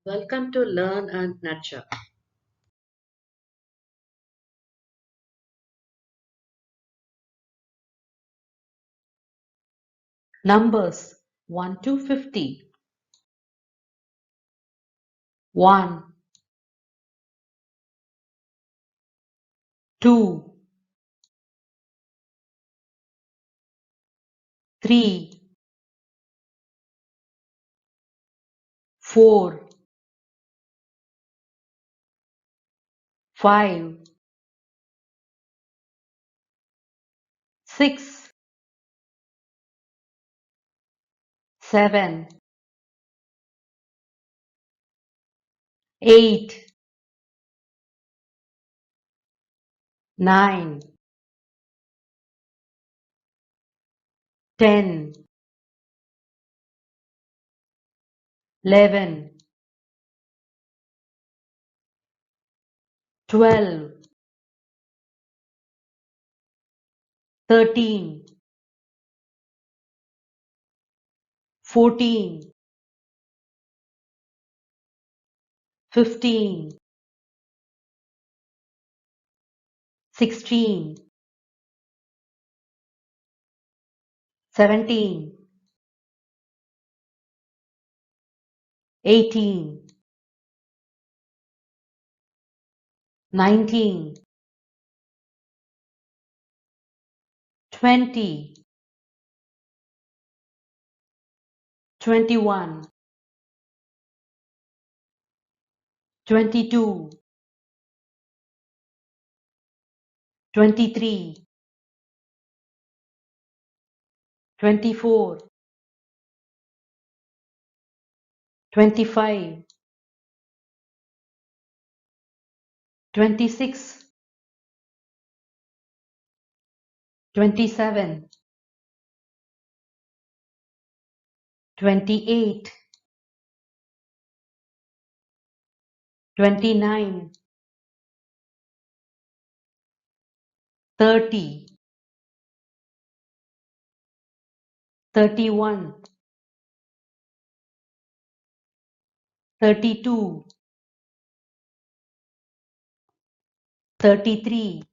Welcome to Learn and Nurture. Numbers 1 to 50. 1, 2, 3, 4, 5, 6, 7, 8, 9, 10, 11, 12, 13, 14, 15, 16, 17, 18, 19, 20, 21, 22, 23, 24, 25, 26, 27, 28, 29, 30, 31, 32, 33,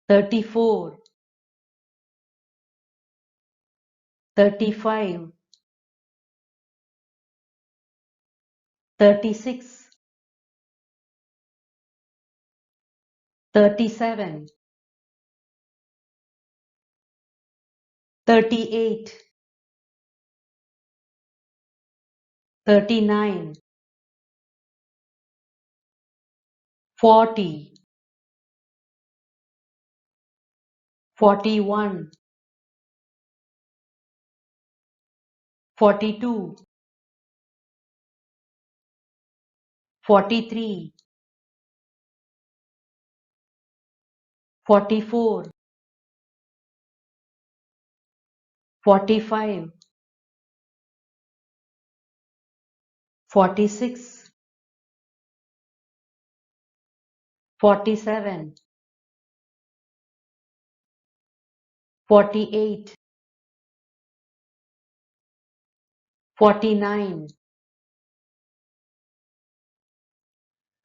34, 35, 36, 37, 38, 39, 40, 41, 42, 43, 44, 45, 46, 47, 48, 49,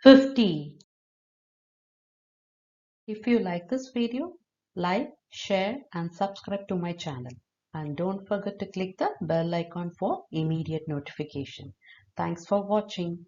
50. If you like this video, like, share and subscribe to my channel. And don't forget to click the bell icon for immediate notification. Thanks for watching.